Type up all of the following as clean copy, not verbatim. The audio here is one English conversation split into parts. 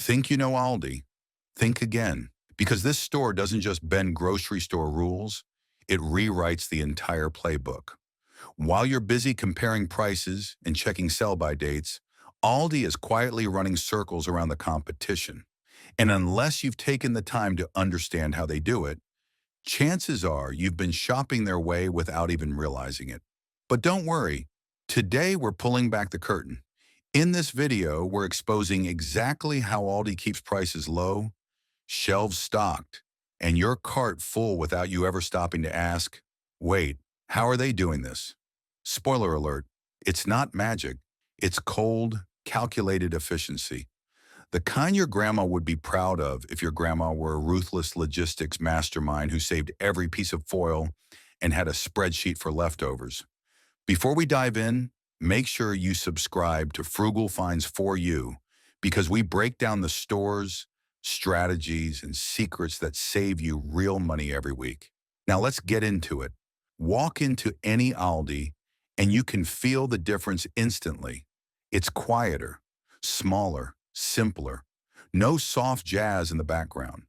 Think you know Aldi? Think again. Because this store doesn't just bend grocery store rules, it rewrites the entire playbook. While you're busy comparing prices and checking sell-by dates, Aldi is quietly running circles around the competition. And unless you've taken the time to understand how they do it, chances are you've been shopping their way without even realizing it. But don't worry, today we're pulling back the curtain. In this video, we're exposing exactly how Aldi keeps prices low, shelves stocked, and your cart full without you ever stopping to ask, wait, how are they doing this? Spoiler alert, it's not magic. It's cold, calculated efficiency. The kind your grandma would be proud of if your grandma were a ruthless logistics mastermind who saved every piece of foil and had a spreadsheet for leftovers. Before we dive in, make sure you subscribe to Frugal Finds For You because we break down the stores, strategies, and secrets that save you real money every week. Now let's get into it. Walk into any Aldi and you can feel the difference instantly. It's quieter, smaller, simpler. No soft jazz in the background.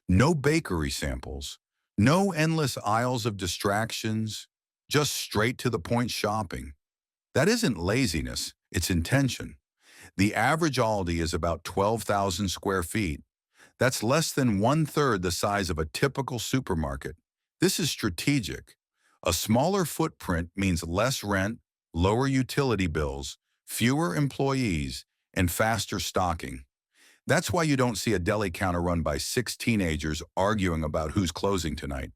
No bakery samples. No endless aisles of distractions. Just straight to the point shopping. That isn't laziness, it's intention. The average Aldi is about 12,000 square feet. That's less than one-third the size of a typical supermarket. This is strategic. A smaller footprint means less rent, lower utility bills, fewer employees, and faster stocking. That's why you don't see a deli counter run by 6 teenagers arguing about who's closing tonight.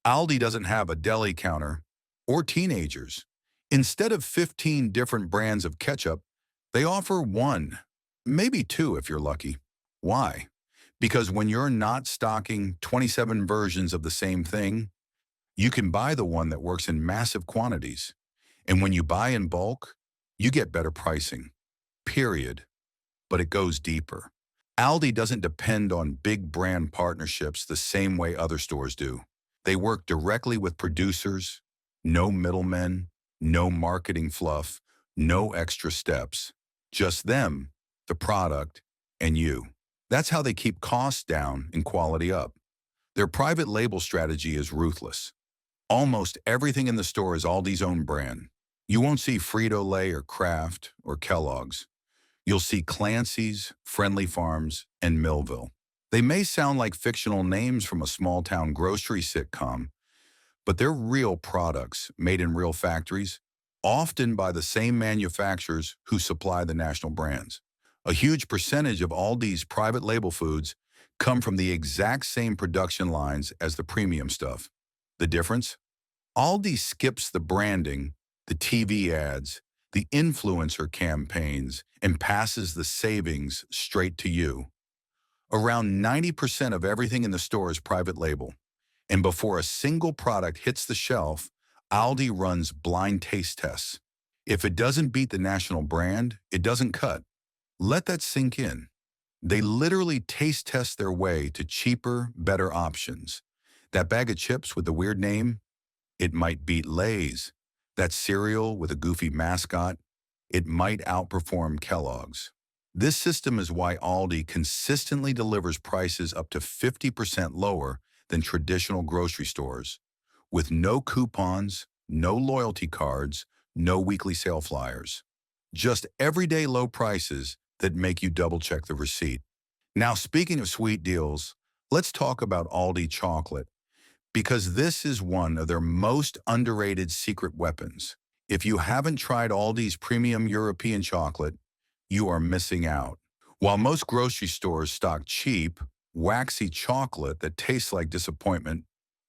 Aldi doesn't have a deli counter or teenagers. Instead of 15 different brands of ketchup, they offer one, maybe two if you're lucky. Why? Because when you're not stocking 27 versions of the same thing, you can buy the one that works in massive quantities. And when you buy in bulk, you get better pricing. Period. But it goes deeper. Aldi doesn't depend on big brand partnerships the same way other stores do. They work directly with producers, no middlemen, no marketing fluff, no extra steps. Just them, the product, and you. That's how they keep costs down and quality up. Their private label strategy is ruthless. Almost everything in the store is Aldi's own brand. You won't see Frito-Lay or Kraft or Kellogg's. You'll see Clancy's, Friendly Farms, and Millville. They may sound like fictional names from a small-town grocery sitcom, but they're real products made in real factories, often by the same manufacturers who supply the national brands. A huge percentage of Aldi's private label foods come from the exact same production lines as the premium stuff. The difference? Aldi skips the branding, the TV ads, the influencer campaigns, and passes the savings straight to you. Around 90% of everything in the store is private label. And before a single product hits the shelf, Aldi runs blind taste tests. If it doesn't beat the national brand, it doesn't cut. Let that sink in. They literally taste test their way to cheaper, better options. That bag of chips with the weird name, it might beat Lay's. That cereal with a goofy mascot, it might outperform Kellogg's. This system is why Aldi consistently delivers prices up to 50% lower than traditional grocery stores, with no coupons, no loyalty cards, no weekly sale flyers. Just everyday low prices that make you double-check the receipt. Now, speaking of sweet deals, let's talk about Aldi chocolate, because this is one of their most underrated secret weapons. If you haven't tried Aldi's premium European chocolate, you are missing out. While most grocery stores stock cheap, waxy chocolate that tastes like disappointment,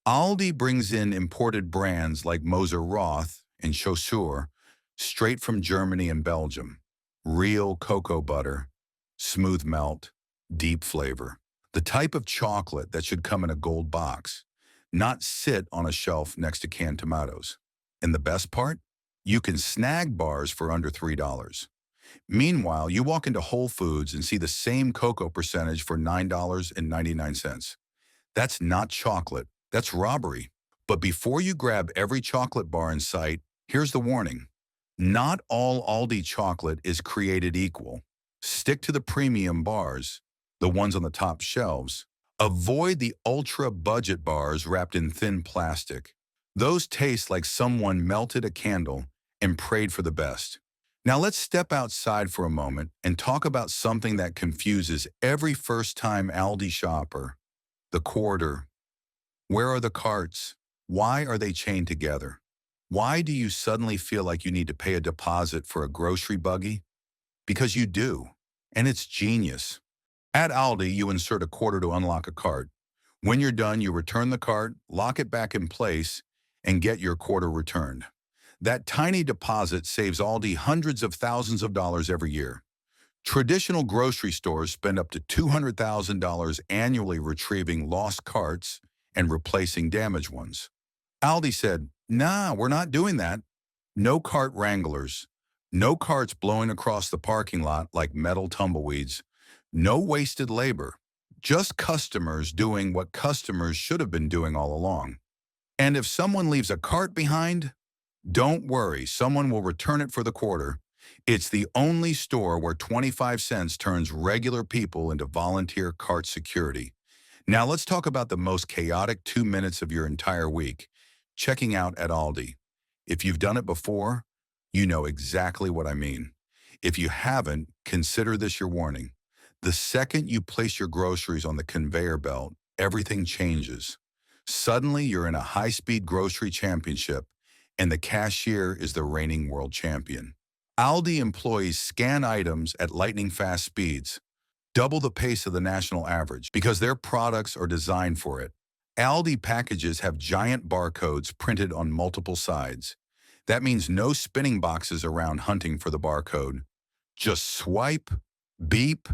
Aldi brings in imported brands like Moser Roth and Chaussure straight from Germany and Belgium. Real cocoa butter, smooth melt, deep flavor. The type of chocolate that should come in a gold box, not sit on a shelf next to canned tomatoes. And the best part? You can snag bars for under $3. Meanwhile, you walk into Whole Foods and see the same cocoa percentage for $9.99. That's not chocolate, that's robbery. But before you grab every chocolate bar in sight, here's the warning. Not all Aldi chocolate is created equal. Stick to the premium bars. the ones on the top shelves. Avoid the ultra-budget bars wrapped in thin plastic. Those taste like someone melted a candle and prayed for the best. Now let's step outside for a moment and talk about something that confuses every first-time Aldi shopper: the quarter. Where are the carts? Why are they chained together? Why do you suddenly feel like you need to pay a deposit for a grocery buggy? Because you do, and it's genius. At Aldi, you insert a quarter to unlock a cart. When you're done, you return the cart, lock it back in place, and get your quarter returned. That tiny deposit saves Aldi hundreds of thousands of dollars every year. Traditional grocery stores spend up to $200,000 annually retrieving lost carts and replacing damaged ones. Aldi said, "Nah, we're not doing that. No cart wranglers. No carts blowing across the parking lot like metal tumbleweeds. No wasted labor. Just customers doing what customers should have been doing all along. And if someone leaves a cart behind, don't worry, someone will return it for the quarter. It's the only store where 25 cents turns regular people into volunteer cart security." Now let's talk about the most chaotic 2 minutes of your entire week: checking out at Aldi. If you've done it before, you know exactly what I mean. If you haven't, consider this your warning. The second you place your groceries on the conveyor belt, everything changes. Suddenly, you're in a high-speed grocery championship, and the cashier is the reigning world champion. Aldi employees scan items at lightning-fast speeds, double the pace of the national average, because their products are designed for it. Aldi packages have giant barcodes printed on multiple sides. That means no spinning boxes around hunting for the barcode. Just swipe, beep,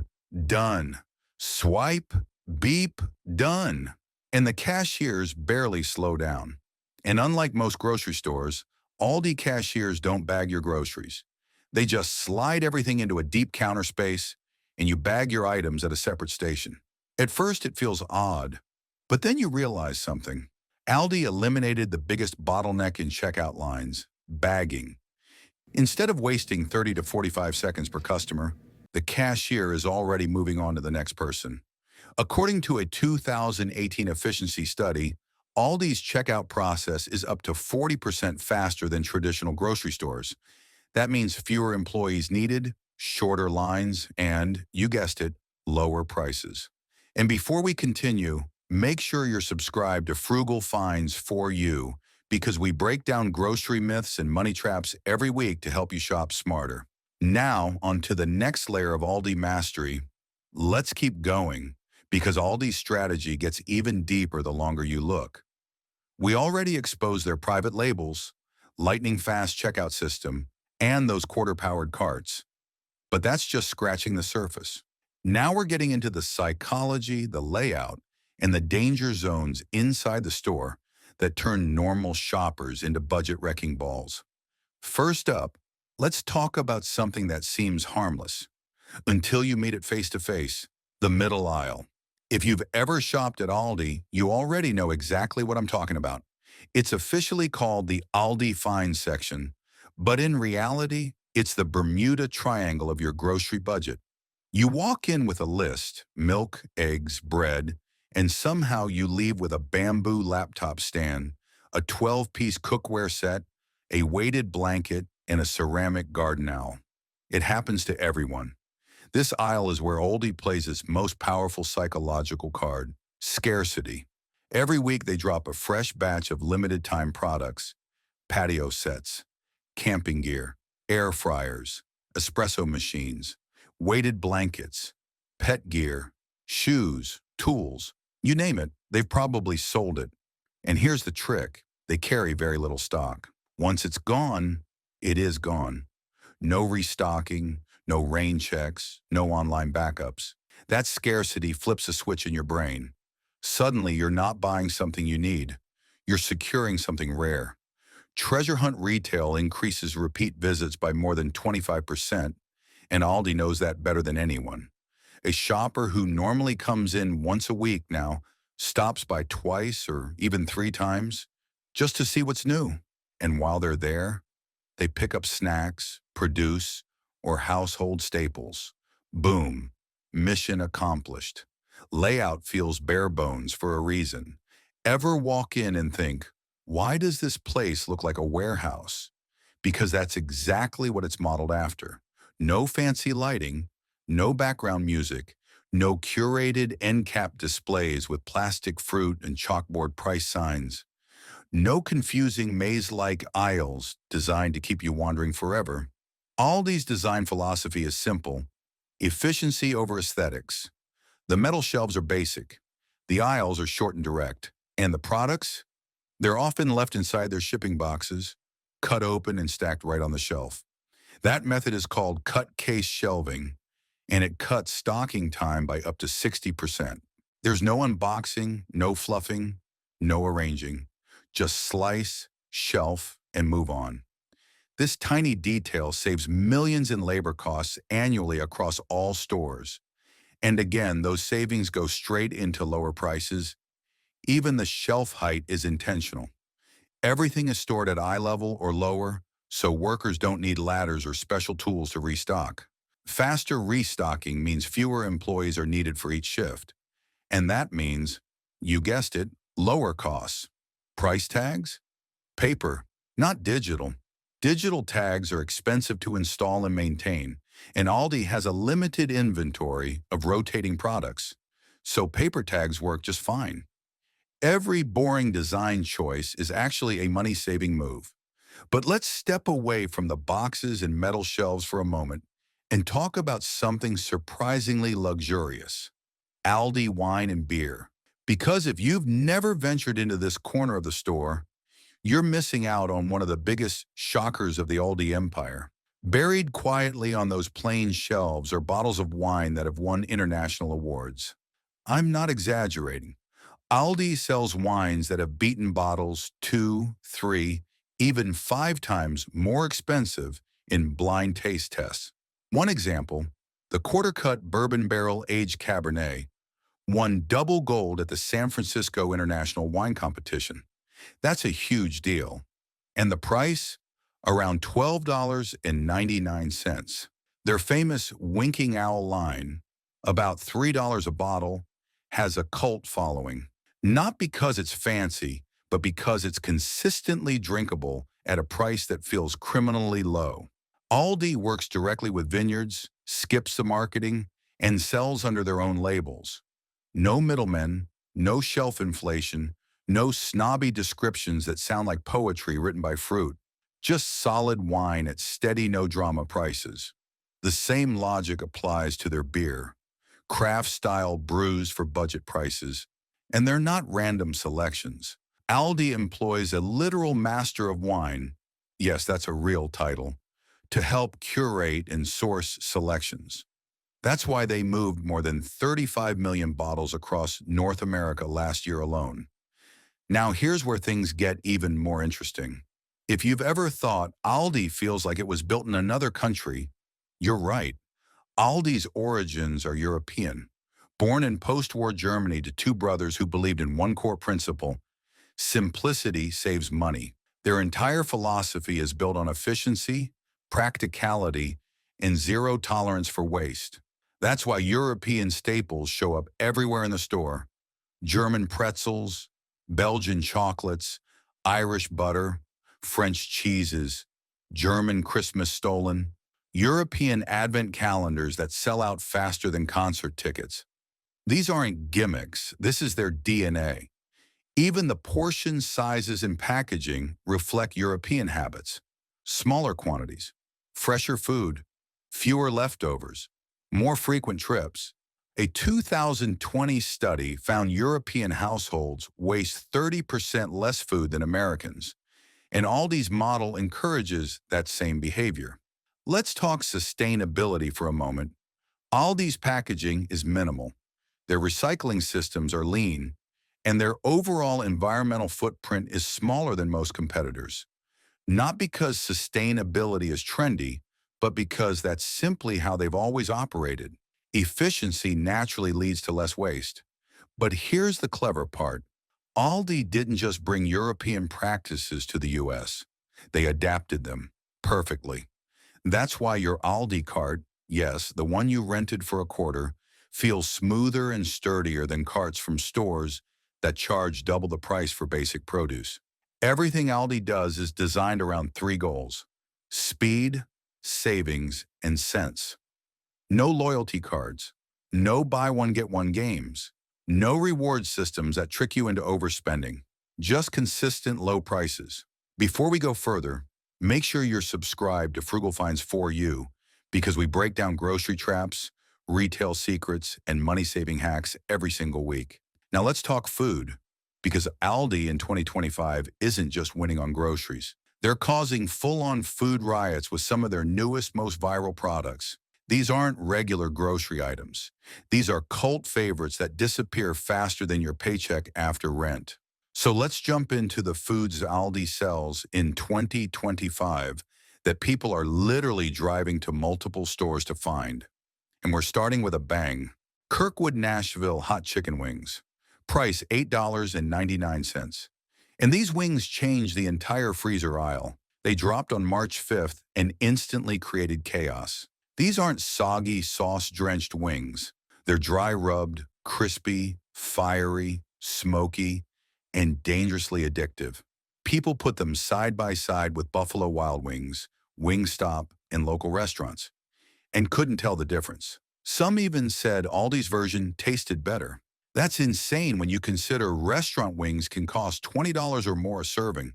done. Swipe, beep, done. And the cashiers barely slow down. And unlike most grocery stores, Aldi cashiers don't bag your groceries. They just slide everything into a deep counter space, and you bag your items at a separate station. At first, it feels odd, but then you realize something. Aldi eliminated the biggest bottleneck in checkout lines: bagging. Instead of wasting 30 to 45 seconds per customer, the cashier is already moving on to the next person. According to a 2018 efficiency study, Aldi's checkout process is up to 40% faster than traditional grocery stores. That means fewer employees needed, shorter lines, and, you guessed it, lower prices. And before we continue, make sure you're subscribed to Frugal Finds for You, because we break down grocery myths and money traps every week to help you shop smarter. Now, on to the next layer of Aldi mastery. Let's keep going, because Aldi's strategy gets even deeper the longer you look. We already exposed their private labels, lightning-fast checkout system, and those quarter-powered carts. But that's just scratching the surface. Now we're getting into the psychology, the layout, and the danger zones inside the store that turn normal shoppers into budget-wrecking balls. First up, let's talk about something that seems harmless until you meet it face to face: the middle aisle. If you've ever shopped at Aldi, you already know exactly what I'm talking about. It's officially called the Aldi Find section, but in reality, it's the Bermuda Triangle of your grocery budget. You walk in with a list: milk, eggs, bread, and somehow you leave with a bamboo laptop stand, a 12-piece cookware set, a weighted blanket, and a ceramic garden owl. It happens to everyone. This aisle is where Aldi plays its most powerful psychological card: scarcity. Every week they drop a fresh batch of limited-time products: patio sets, camping gear, air fryers, espresso machines, weighted blankets, pet gear, shoes, tools. You name it, they've probably sold it. And here's the trick: they carry very little stock. Once it's gone, it is gone. No restocking, no rain checks, no online backups. That scarcity flips a switch in your brain. Suddenly, you're not buying something you need. You're securing something rare. Treasure Hunt Retail increases repeat visits by more than 25%, and Aldi knows that better than anyone. A shopper who normally comes in once a week now stops by twice or even 3 times just to see what's new. And while they're there, they pick up snacks, produce, or household staples. Boom. mission accomplished. Layout feels bare bones for a reason. Ever walk in and think, why does this place look like a warehouse? Because that's exactly what it's modeled after. No fancy lighting, no background music, no curated end cap displays with plastic fruit and chalkboard price signs. No confusing maze-like aisles designed to keep you wandering forever. Aldi's design philosophy is simple: efficiency over aesthetics. The metal shelves are basic. The aisles are short and direct. And the products? They're often left inside their shipping boxes, cut open and stacked right on the shelf. That method is called cut case shelving, and it cuts stocking time by up to 60%. There's no unboxing, no fluffing, no arranging. Just slice, shelf, and move on. This tiny detail saves millions in labor costs annually across all stores. And again, those savings go straight into lower prices. Even the shelf height is intentional. Everything is stored at eye level or lower, so workers don't need ladders or special tools to restock. Faster restocking means fewer employees are needed for each shift. And that means, you guessed it, lower costs. Price tags? Paper, not digital. Digital tags are expensive to install and maintain, and Aldi has a limited inventory of rotating products, so paper tags work just fine. Every boring design choice is actually a money-saving move. But let's step away from the boxes and metal shelves for a moment and talk about something surprisingly luxurious: Aldi wine and beer. Because if you've never ventured into this corner of the store, you're missing out on one of the biggest shockers of the Aldi empire. Buried quietly on those plain shelves are bottles of wine that have won international awards. I'm not exaggerating. Aldi sells wines that have beaten bottles 2, 3, even 5 times more expensive in blind taste tests. One example, the quarter-cut bourbon barrel-aged Cabernet won double gold at the San Francisco International Wine Competition. That's a huge deal. And the price? Around $12.99. Their famous Winking Owl line, about $3 a bottle, has a cult following. Not because it's fancy, but because it's consistently drinkable at a price that feels criminally low. Aldi works directly with vineyards, skips the marketing, and sells under their own labels. No middlemen, no shelf inflation, no snobby descriptions that sound like poetry written by fruit. Just solid wine at steady, no-drama prices. The same logic applies to their beer. Craft-style brews for budget prices. And they're not random selections. Aldi employs a literal master of wine, yes, that's a real title, to help curate and source selections. That's why they moved more than 35 million bottles across North America last year alone. Now here's where things get even more interesting. If you've ever thought Aldi feels like it was built in another country, you're right. Aldi's origins are European. Born in post-war Germany to two brothers who believed in one core principle: simplicity saves money. Their entire philosophy is built on efficiency, practicality, and zero tolerance for waste. That's why European staples show up everywhere in the store: German pretzels, Belgian chocolates, Irish butter, French cheeses, German Christmas stollen, European advent calendars that sell out faster than concert tickets. These aren't gimmicks, this is their DNA. Even the portion sizes and packaging reflect European habits. Smaller quantities, fresher food, fewer leftovers, more frequent trips. A 2020 study found European households waste 30% less food than Americans, and Aldi's model encourages that same behavior. Let's talk sustainability for a moment. Aldi's packaging is minimal. Their recycling systems are lean, and their overall environmental footprint is smaller than most competitors. Not because sustainability is trendy, but because that's simply how they've always operated. Efficiency naturally leads to less waste. But here's the clever part. Aldi didn't just bring European practices to the US. They adapted them perfectly. That's why your Aldi cart, yes, the one you rented for a quarter, feel smoother and sturdier than carts from stores that charge double the price for basic produce. Everything Aldi does is designed around three goals: speed, savings, and sense. No loyalty cards, no buy one get one games, no reward systems that trick you into overspending, just consistent low prices. Before we go further, make sure you're subscribed to Frugal Finds For You, because we break down grocery traps, retail secrets, and money-saving hacks every single week. Now let's talk food, because Aldi in 2025 isn't just winning on groceries. They're causing full-on food riots with some of their newest, most viral products. These aren't regular grocery items. These are cult favorites that disappear faster than your paycheck after rent. So let's jump into the foods Aldi sells in 2025 that people are literally driving to multiple stores to find. And we're starting with a bang. Kirkwood Nashville hot chicken wings. Price $8.99. And these wings changed the entire freezer aisle. They dropped on March 5th and instantly created chaos. These aren't soggy, sauce-drenched wings. They're dry-rubbed, crispy, fiery, smoky, and dangerously addictive. People put them side by side with Buffalo Wild Wings, Wingstop, and local restaurants, and couldn't tell the difference. Some even said Aldi's version tasted better. That's insane when you consider restaurant wings can cost $20 or more a serving.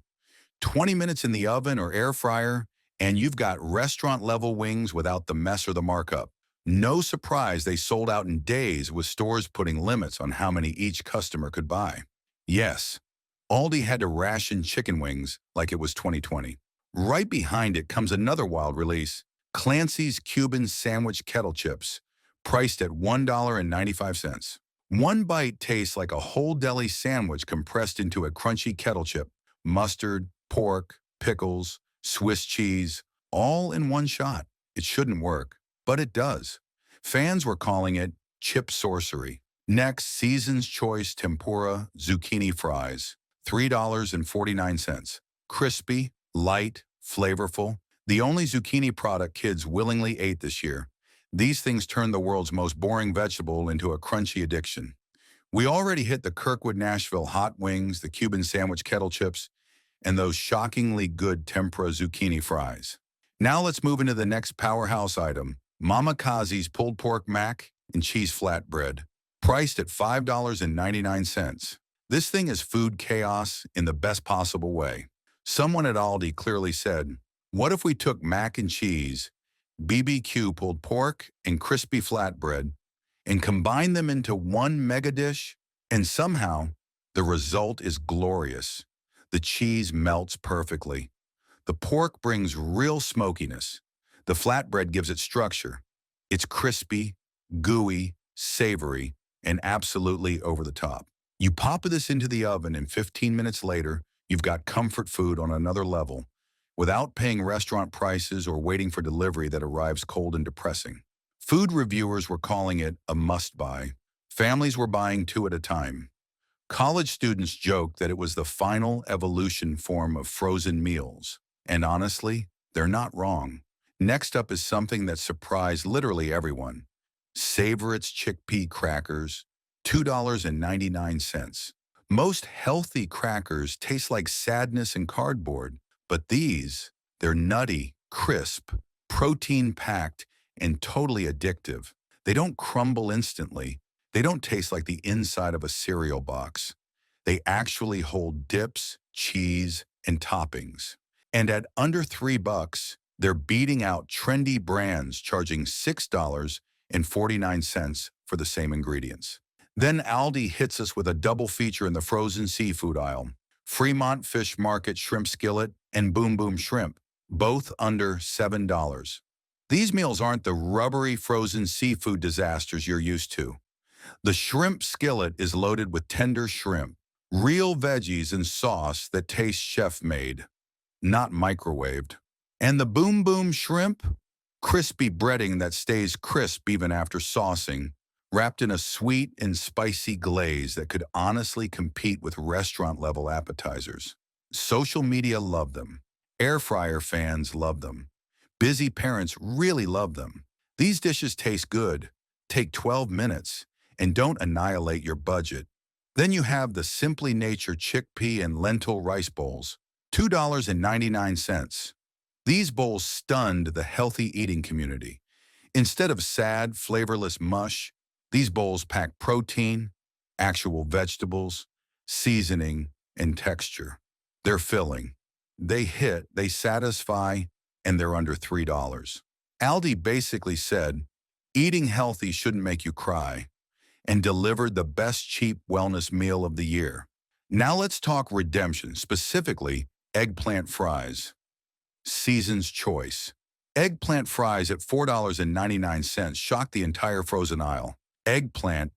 20 minutes in the oven or air fryer, and you've got restaurant-level wings without the mess or the markup. No surprise they sold out in days, with stores putting limits on how many each customer could buy. Yes, Aldi had to ration chicken wings like it was 2020. Right behind it comes another wild release: Clancy's Cuban Sandwich Kettle Chips, priced at $1.95. One bite tastes like a whole deli sandwich compressed into a crunchy kettle chip. Mustard, pork, pickles, Swiss cheese, all in one shot. It shouldn't work, but it does. Fans were calling it chip sorcery. Next, Season's Choice Tempura Zucchini Fries, $3.49. Crispy, light, flavorful. The only zucchini product kids willingly ate this year. These things turned the world's most boring vegetable into a crunchy addiction. We already hit the Kirkwood Nashville hot wings, the Cuban sandwich kettle chips, and those shockingly good tempura zucchini fries. Now let's move into the next powerhouse item: Mama Kazi's pulled pork mac and cheese flatbread, priced at $5.99. This thing is food chaos in the best possible way. Someone at Aldi clearly said, what if we took mac and cheese, BBQ pulled pork, and crispy flatbread, and combined them into one mega dish? And somehow, the result is glorious. The cheese melts perfectly. The pork brings real smokiness. The flatbread gives it structure. It's crispy, gooey, savory, and absolutely over the top. You pop this into the oven, and 15 minutes later, you've got comfort food on another level, without paying restaurant prices or waiting for delivery that arrives cold and depressing. Food reviewers were calling it a must-buy. Families were buying two at a time. College students joked that it was the final evolution form of frozen meals. And honestly, they're not wrong. Next up is something that surprised literally everyone: Savor It's chickpea crackers, $2.99. Most healthy crackers taste like sadness and cardboard, but they're nutty, crisp, protein-packed, and totally addictive. They don't crumble instantly. They don't taste like the inside of a cereal box. They actually hold dips, cheese, and toppings. And at under $3, they're beating out trendy brands charging $6.49 for the same ingredients. Then Aldi hits us with a double feature in the frozen seafood aisle: Fremont Fish Market Shrimp Skillet and Boom Boom Shrimp, both under $7. These meals aren't the rubbery frozen seafood disasters you're used to. The shrimp skillet is loaded with tender shrimp, real veggies and sauce that tastes chef-made, not microwaved. And the Boom Boom Shrimp? Crispy breading that stays crisp even after saucing, wrapped in a sweet and spicy glaze that could honestly compete with restaurant-level appetizers. Social media love them. Air fryer fans love them. Busy parents really love them. These dishes taste good, Take 12 minutes and don't annihilate your budget. Then you have the Simply Nature chickpea and lentil rice bowls, $2.99. These bowls stunned the healthy eating community. Instead of sad, flavorless mush, these bowls pack protein, actual vegetables, seasoning, and texture. They're filling. They hit, they satisfy, and they're under $3. Aldi basically said, eating healthy shouldn't make you cry, and delivered the best cheap wellness meal of the year. Now let's talk redemption, specifically eggplant fries. Season's choice. Eggplant fries at $4.99 shocked the entire frozen aisle. Eggplant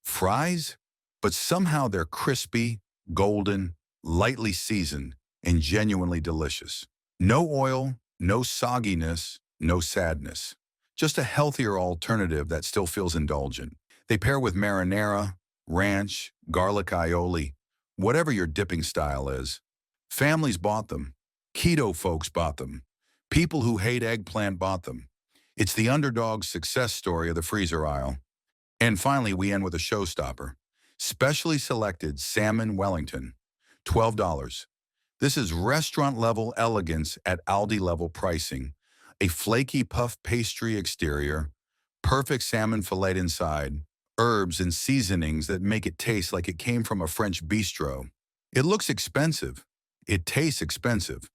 fries? But somehow they're crispy, golden, lightly seasoned, and genuinely delicious. No oil, no sogginess, no sadness. Just a healthier alternative that still feels indulgent. They pair with marinara, ranch, garlic aioli, whatever your dipping style is. Families bought them. Keto folks bought them. People who hate eggplant bought them. It's the underdog's success story of the freezer aisle. And finally, we end with a showstopper. Specially selected salmon Wellington, $12. This is restaurant-level elegance at Aldi-level pricing. A flaky puff pastry exterior, perfect salmon fillet inside, herbs and seasonings that make it taste like it came from a French bistro. It looks expensive. It tastes expensive.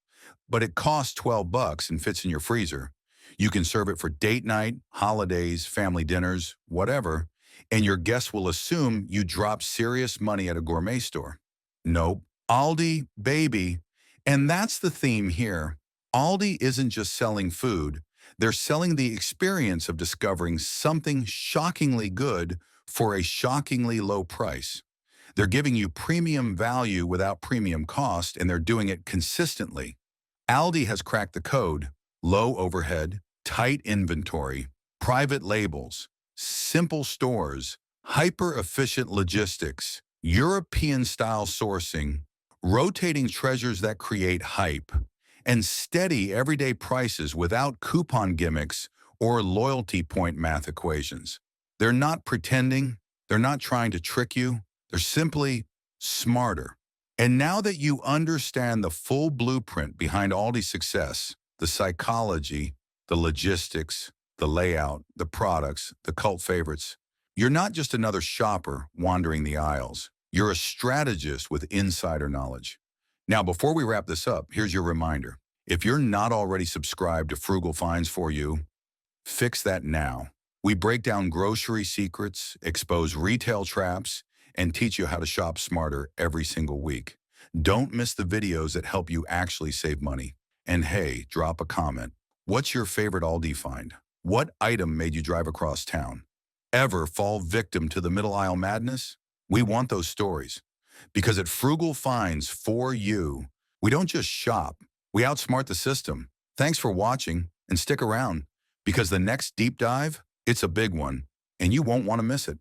But it costs $12 and fits in your freezer. You can serve it for date night, holidays, family dinners, whatever, and your guests will assume you dropped serious money at a gourmet store. Nope. Aldi, baby. And that's the theme here. Aldi isn't just selling food. They're selling the experience of discovering something shockingly good for a shockingly low price. They're giving you premium value without premium cost, and they're doing it consistently. Aldi has cracked the code. Low overhead, tight inventory, private labels, simple stores, hyper-efficient logistics, European-style sourcing, rotating treasures that create hype, and steady everyday prices without coupon gimmicks or loyalty point math equations. They're not pretending. They're not trying to trick you. They're simply smarter. And now that you understand the full blueprint behind Aldi's success, the psychology, the logistics, the layout, the products, the cult favorites, you're not just another shopper wandering the aisles. You're a strategist with insider knowledge. Now, before we wrap this up, here's your reminder. If you're not already subscribed to Frugal Finds for You, fix that now. We break down grocery secrets, expose retail traps, and teach you how to shop smarter every single week. Don't miss the videos that help you actually save money. And hey, drop a comment. What's your favorite Aldi find? What item made you drive across town? Ever fall victim to the middle aisle madness? We want those stories. Because at Frugal Finds for You, we don't just shop, we outsmart the system. Thanks for watching, and stick around, because the next deep dive, it's a big one, and you won't want to miss it.